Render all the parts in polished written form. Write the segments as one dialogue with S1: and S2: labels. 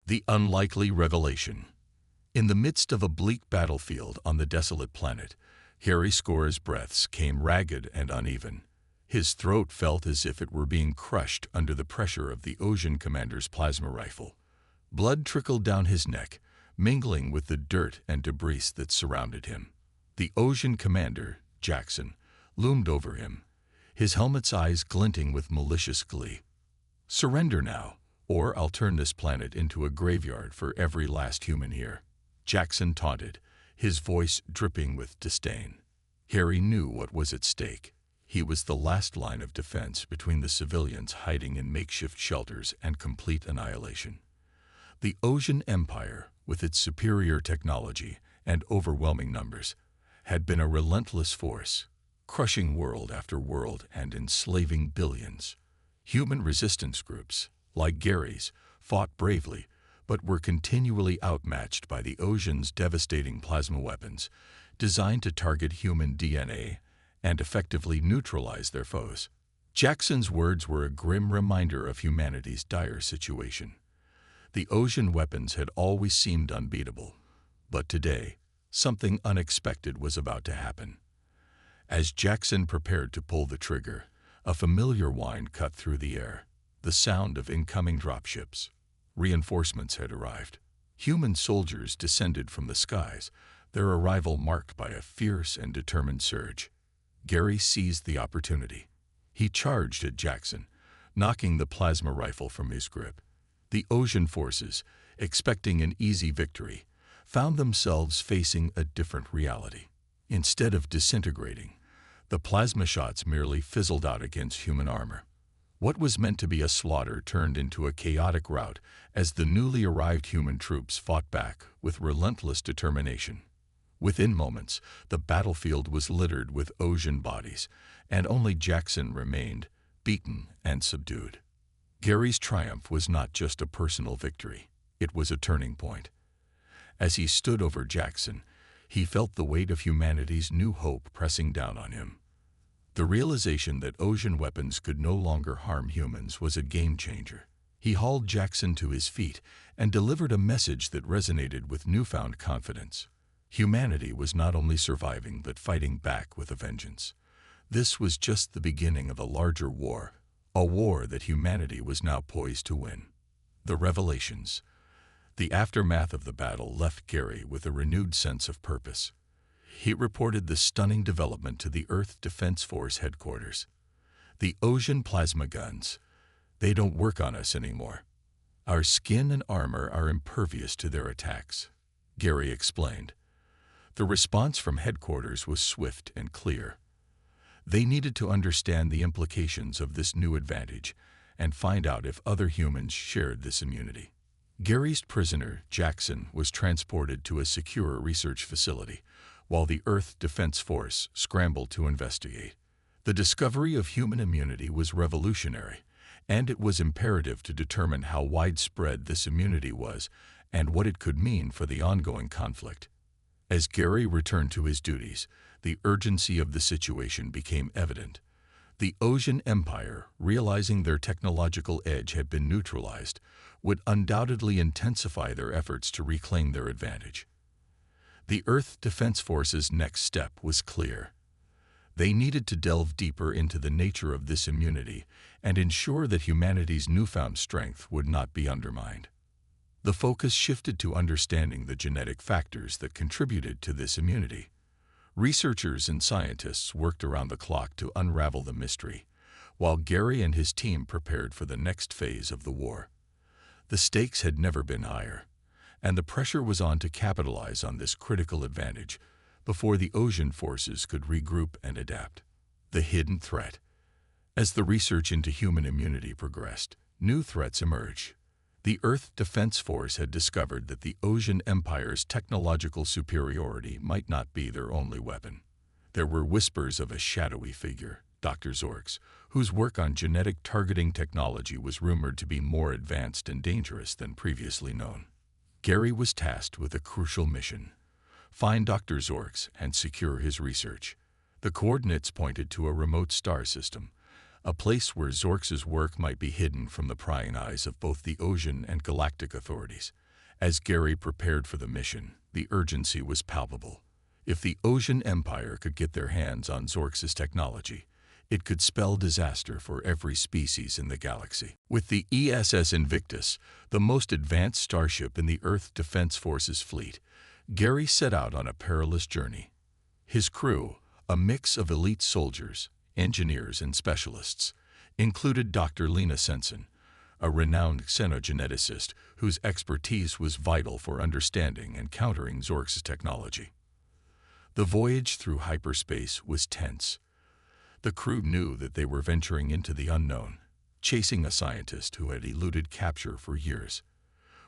S1: The unlikely revelation. In the midst of a bleak battlefield on the desolate planet, Harry Score's breaths came ragged and uneven. His throat felt as if it were being crushed under the pressure of the Ocean Commander's plasma rifle. Blood trickled down his neck, mingling with the dirt and debris that surrounded him. The Ocean Commander, Jackson, loomed over him, his helmet's eyes glinting with malicious glee. "Surrender now, or I'll turn this planet into a graveyard for every last human here," Jackson taunted, his voice dripping with disdain. Harry knew what was at stake. He was the last line of defense between the civilians hiding in makeshift shelters and complete annihilation. The Ocean Empire, with its superior technology and overwhelming numbers, had been a relentless force, crushing world after world and enslaving billions. Human resistance groups, like Gary's, fought bravely, but were continually outmatched by the Ocean's devastating plasma weapons, designed to target human DNA and effectively neutralize their foes. Jackson's words were a grim reminder of humanity's dire situation. The Ocean weapons had always seemed unbeatable, but today, something unexpected was about to happen. As Jackson prepared to pull the trigger, a familiar whine cut through the air, the sound of incoming dropships. Reinforcements had arrived. Human soldiers descended from the skies, their arrival marked by a fierce and determined surge. Gary seized the opportunity. He charged at Jackson, knocking the plasma rifle from his grip. The Ocean forces, expecting an easy victory, found themselves facing a different reality. Instead of disintegrating, the plasma shots merely fizzled out against human armor. What was meant to be a slaughter turned into a chaotic rout as the newly arrived human troops fought back with relentless determination. Within moments, the battlefield was littered with Ocean bodies, and only Jackson remained, beaten and subdued. Gary's triumph was not just a personal victory, it was a turning point. As he stood over Jackson, he felt the weight of humanity's new hope pressing down on him. The realization that Ocean weapons could no longer harm humans was a game-changer. He hauled Jackson to his feet and delivered a message that resonated with newfound confidence. Humanity was not only surviving but fighting back with a vengeance. This was just the beginning of a larger war, a war that humanity was now poised to win. The revelations. The aftermath of the battle left Gary with a renewed sense of purpose. He reported the stunning development to the Earth Defense Force headquarters. "The Ocean plasma guns. They don't work on us anymore. Our skin and armor are impervious to their attacks," Gary explained. The response from headquarters was swift and clear. They needed to understand the implications of this new advantage and find out if other humans shared this immunity. Gary's prisoner, Jackson, was transported to a secure research facility, while the Earth Defense Force scrambled to investigate. The discovery of human immunity was revolutionary, and it was imperative to determine how widespread this immunity was and what it could mean for the ongoing conflict. As Gary returned to his duties, the urgency of the situation became evident. The Ocean Empire, realizing their technological edge had been neutralized, would undoubtedly intensify their efforts to reclaim their advantage. The Earth Defense Force's next step was clear. They needed to delve deeper into the nature of this immunity and ensure that humanity's newfound strength would not be undermined. The focus shifted to understanding the genetic factors that contributed to this immunity. Researchers and scientists worked around the clock to unravel the mystery, while Gary and his team prepared for the next phase of the war. The stakes had never been higher, and the pressure was on to capitalize on this critical advantage before the Ocean forces could regroup and adapt. The hidden threat. As the research into human immunity progressed, new threats emerged. The Earth Defense Force had discovered that the Ocean Empire's technological superiority might not be their only weapon. There were whispers of a shadowy figure, Dr. Orcs, whose work on genetic targeting technology was rumored to be more advanced and dangerous than previously known. Gary was tasked with a crucial mission: find Dr. Orcs and secure his research. The coordinates pointed to a remote star system, a place where Zorx's work might be hidden from the prying eyes of both the ocean and galactic authorities. As Gary prepared for the mission, the urgency was palpable. If the Ocean Empire could get their hands on Zorx's technology, it could spell disaster for every species in the galaxy. With the ESS Invictus, the most advanced starship in the Earth Defense Forces fleet, Gary set out on a perilous journey. His crew, a mix of elite soldiers, engineers, and specialists, included Dr. Lena Sensen, a renowned xenogeneticist whose expertise was vital for understanding and countering Zorx's technology. The voyage through hyperspace was tense. The crew knew that they were venturing into the unknown, chasing a scientist who had eluded capture for years.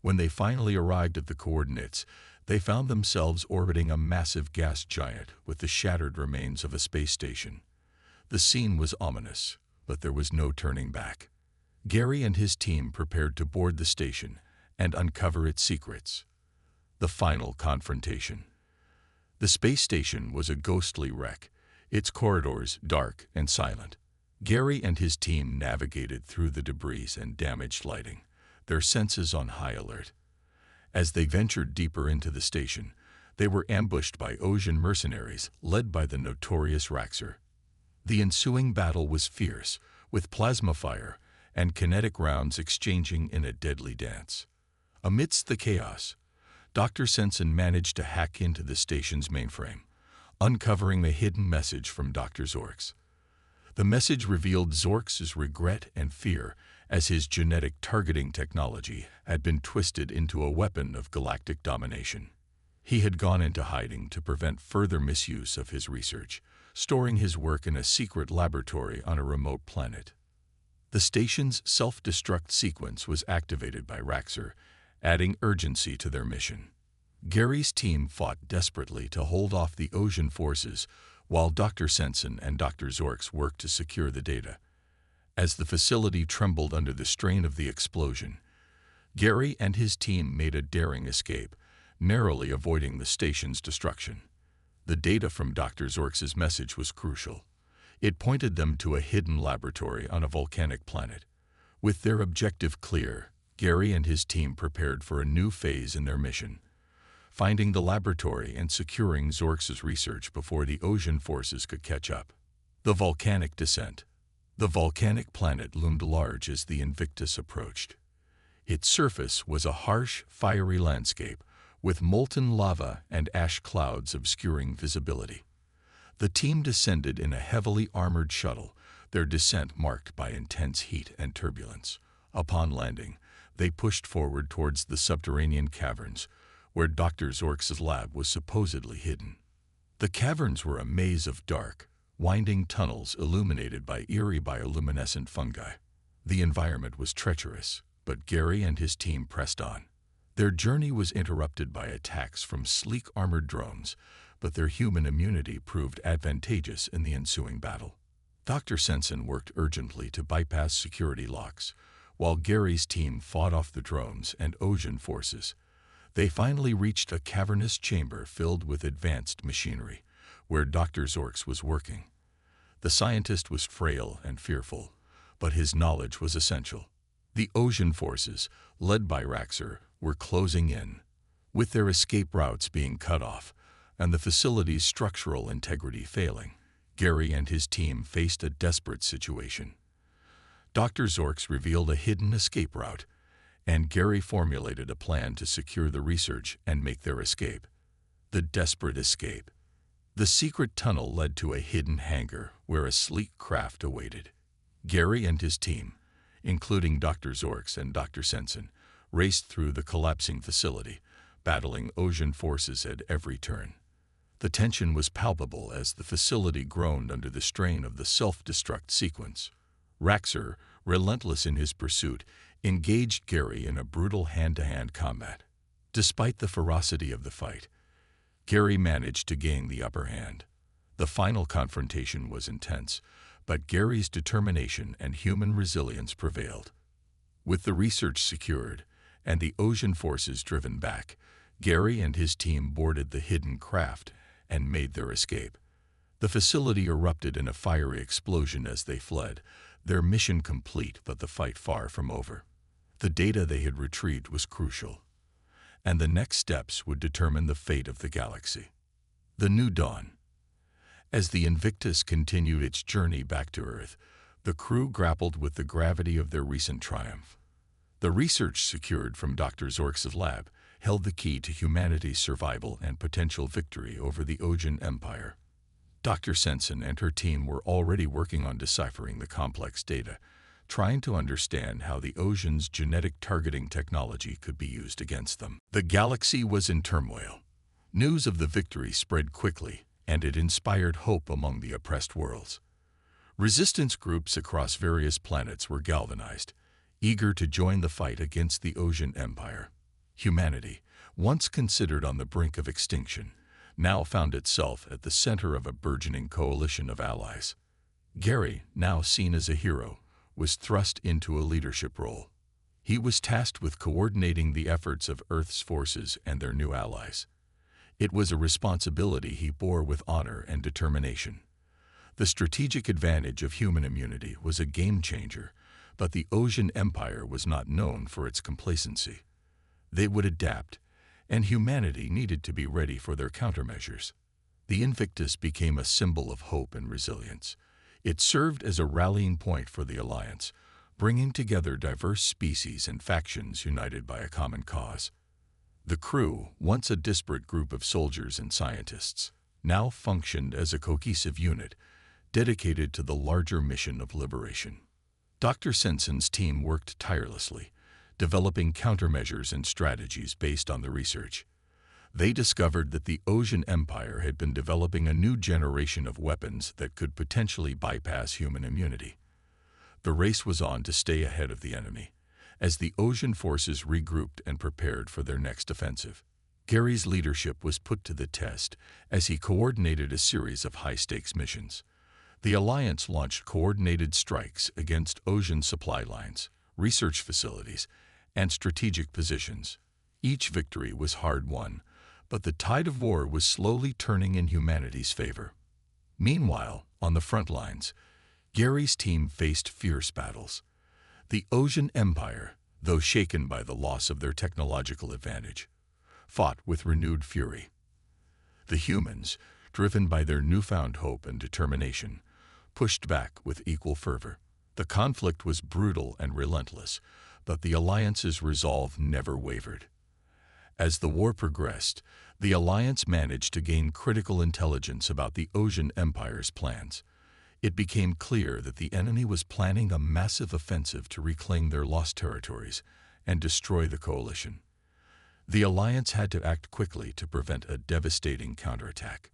S1: When they finally arrived at the coordinates, they found themselves orbiting a massive gas giant with the shattered remains of a space station. The scene was ominous, but there was no turning back. Gary and his team prepared to board the station and uncover its secrets. The final confrontation. The space station was a ghostly wreck, its corridors dark and silent. Gary and his team navigated through the debris and damaged lighting, their senses on high alert. As they ventured deeper into the station, they were ambushed by Ocean mercenaries led by the notorious Raxer. The ensuing battle was fierce, with plasma fire and kinetic rounds exchanging in a deadly dance. Amidst the chaos, Dr. Sensen managed to hack into the station's mainframe, uncovering a hidden message from Dr. Zorx. The message revealed Zorx's regret and fear as his genetic targeting technology had been twisted into a weapon of galactic domination. He had gone into hiding to prevent further misuse of his research, storing his work in a secret laboratory on a remote planet. The station's self-destruct sequence was activated by Raxer, adding urgency to their mission. Gary's team fought desperately to hold off the Ocean forces, while Dr. Sensen and Dr. Zorx worked to secure the data. As the facility trembled under the strain of the explosion, Gary and his team made a daring escape, narrowly avoiding the station's destruction. The data from Dr. Zorx's message was crucial. It pointed them to a hidden laboratory on a volcanic planet. With their objective clear, Gary and his team prepared for a new phase in their mission, finding the laboratory and securing Zorx's research before the Ocean forces could catch up. The volcanic descent. The volcanic planet loomed large as the Invictus approached. Its surface was a harsh, fiery landscape, with molten lava and ash clouds obscuring visibility. The team descended in a heavily armored shuttle, their descent marked by intense heat and turbulence. Upon landing, they pushed forward towards the subterranean caverns, where Dr. Zorx's lab was supposedly hidden. The caverns were a maze of dark, winding tunnels illuminated by eerie bioluminescent fungi. The environment was treacherous, but Gary and his team pressed on. Their journey was interrupted by attacks from sleek armored drones, but their human immunity proved advantageous in the ensuing battle. Dr. Sensen worked urgently to bypass security locks, while Gary's team fought off the drones and Ocean forces. They finally reached a cavernous chamber filled with advanced machinery, where Dr. Zorx was working. The scientist was frail and fearful, but his knowledge was essential. The Ocean forces, led by Raxer, were closing in, with their escape routes being cut off and the facility's structural integrity failing. Gary and his team faced a desperate situation. Dr. Zorx revealed a hidden escape route, and Gary formulated a plan to secure the research and make their escape. The desperate escape. The secret tunnel led to a hidden hangar where a sleek craft awaited. Gary and his team, including Dr. Zorx and Dr. Sensen, raced through the collapsing facility, battling Ocean forces at every turn. The tension was palpable as the facility groaned under the strain of the self-destruct sequence. Raxer, relentless in his pursuit, engaged Gary in a brutal hand-to-hand combat. Despite the ferocity of the fight, Gary managed to gain the upper hand. The final confrontation was intense, but Gary's determination and human resilience prevailed. With the research secured and the Ocean forces driven back, Gary and his team boarded the hidden craft and made their escape. The facility erupted in a fiery explosion as they fled, Their mission complete, but the fight far from over. The data they had retrieved was crucial, and the next steps would determine the fate of the galaxy. The New Dawn. As the Invictus continued its journey back to Earth, the crew grappled with the gravity of their recent triumph. The research secured from Dr. Zorx's lab held the key to humanity's survival and potential victory over the Ojan Empire. Dr. Sensen and her team were already working on deciphering the complex data, trying to understand how the Ojans' genetic targeting technology could be used against them. The galaxy was in turmoil. News of the victory spread quickly, and it inspired hope among the oppressed worlds. Resistance groups across various planets were galvanized, eager to join the fight against the Ojan Empire. Humanity, once considered on the brink of extinction, now found itself at the center of a burgeoning coalition of allies. Gary, now seen as a hero, was thrust into a leadership role. He was tasked with coordinating the efforts of Earth's forces and their new allies. It was a responsibility he bore with honor and determination. The strategic advantage of human immunity was a game-changer, but the Ojan Empire was not known for its complacency. They would adapt, and humanity needed to be ready for their countermeasures. The Invictus became a symbol of hope and resilience. It served as a rallying point for the Alliance, bringing together diverse species and factions united by a common cause. The crew, once a disparate group of soldiers and scientists, now functioned as a cohesive unit, dedicated to the larger mission of liberation. Dr. Sensen's team worked tirelessly, developing countermeasures and strategies based on the research. They discovered that the Ojan Empire had been developing a new generation of weapons that could potentially bypass human immunity. The race was on to stay ahead of the enemy, as the Ojan forces regrouped and prepared for their next offensive. Gary's leadership was put to the test as he coordinated a series of high-stakes missions. The Alliance launched coordinated strikes against Ojan supply lines, research facilities, and strategic positions. Each victory was hard-won, but the tide of war was slowly turning in humanity's favor. Meanwhile, on the front lines, Gary's team faced fierce battles. The Ojan Empire, though shaken by the loss of their technological advantage, fought with renewed fury. The humans, driven by their newfound hope and determination, pushed back with equal fervor. The conflict was brutal and relentless, but the Alliance's resolve never wavered. As the war progressed, the Alliance managed to gain critical intelligence about the Ojan Empire's plans. It became clear that the enemy was planning a massive offensive to reclaim their lost territories and destroy the coalition. The Alliance had to act quickly to prevent a devastating counterattack.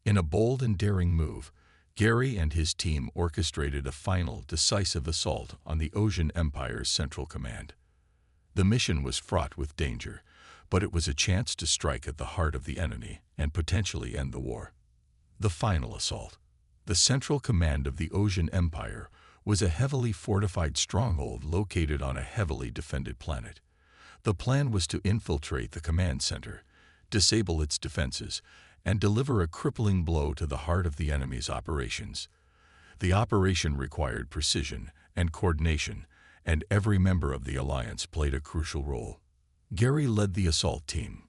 S1: In a bold and daring move, Gary and his team orchestrated a final, decisive assault on the Ojan Empire's central command. The mission was fraught with danger, but it was a chance to strike at the heart of the enemy and potentially end the war. The final assault. The central command of the Ojan Empire was a heavily fortified stronghold located on a heavily defended planet. The plan was to infiltrate the command center, disable its defenses, and deliver a crippling blow to the heart of the enemy's operations. The operation required precision and coordination, and every member of the Alliance played a crucial role. Gary led the assault team,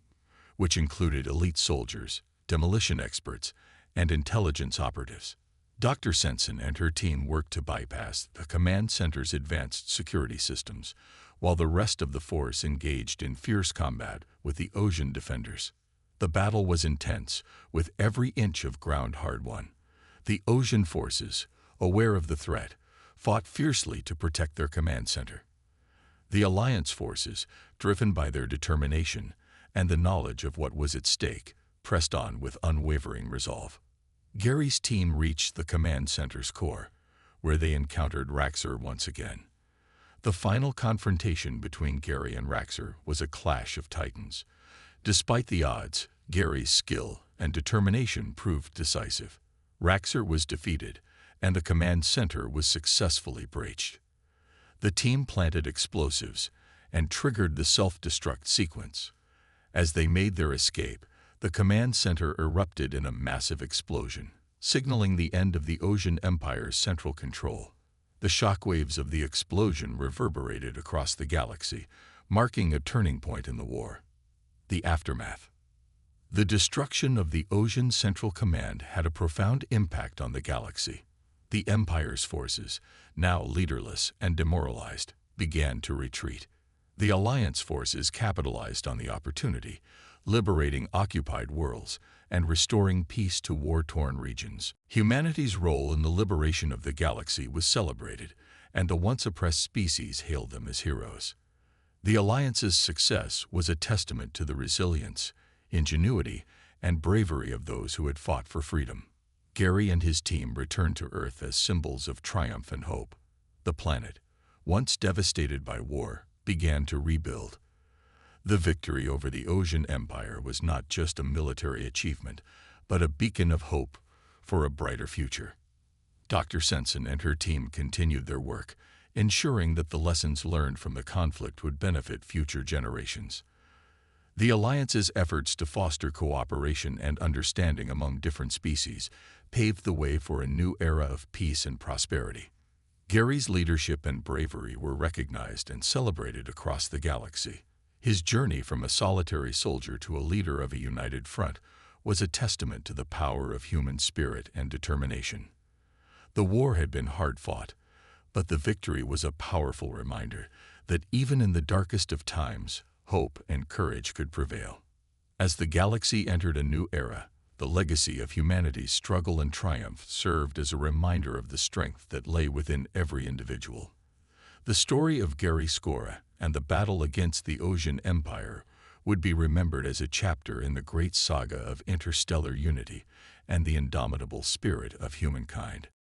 S1: which included elite soldiers, demolition experts, and intelligence operatives. Dr. Sensen and her team worked to bypass the command center's advanced security systems, while the rest of the force engaged in fierce combat with the Ojan defenders. The battle was intense, with every inch of ground hard-won. The Ojan forces, aware of the threat, fought fiercely to protect their command center. The Alliance forces, driven by their determination and the knowledge of what was at stake, pressed on with unwavering resolve. Gary's team reached the command center's core, where they encountered Raxor once again. The final confrontation between Gary and Raxor was a clash of titans. Despite the odds, Gary's skill and determination proved decisive. Raxor was defeated, and the command center was successfully breached. The team planted explosives and triggered the self-destruct sequence. As they made their escape, the command center erupted in a massive explosion, signaling the end of the Ojan Empire's central control. The shockwaves of the explosion reverberated across the galaxy, marking a turning point in the war. The aftermath. The destruction of the Ocean Central Command had a profound impact on the galaxy. The Empire's forces, now leaderless and demoralized, began to retreat. The Alliance forces capitalized on the opportunity, liberating occupied worlds and restoring peace to war-torn regions. Humanity's role in the liberation of the galaxy was celebrated, and the once-oppressed species hailed them as heroes. The Alliance's success was a testament to the resilience, ingenuity, and bravery of those who had fought for freedom. Gary and his team returned to Earth as symbols of triumph and hope. The planet, once devastated by war, began to rebuild. The victory over the Ocean Empire was not just a military achievement, but a beacon of hope for a brighter future. Dr. Sensen and her team continued their work, ensuring that the lessons learned from the conflict would benefit future generations. The Alliance's efforts to foster cooperation and understanding among different species paved the way for a new era of peace and prosperity. Gary's leadership and bravery were recognized and celebrated across the galaxy. His journey from a solitary soldier to a leader of a united front was a testament to the power of human spirit and determination. The war had been hard-fought, but the victory was a powerful reminder that even in the darkest of times, hope and courage could prevail. As the galaxy entered a new era, the legacy of humanity's struggle and triumph served as a reminder of the strength that lay within every individual. The story of Gary Skora and the battle against the Ocean Empire would be remembered as a chapter in the great saga of interstellar unity and the indomitable spirit of humankind.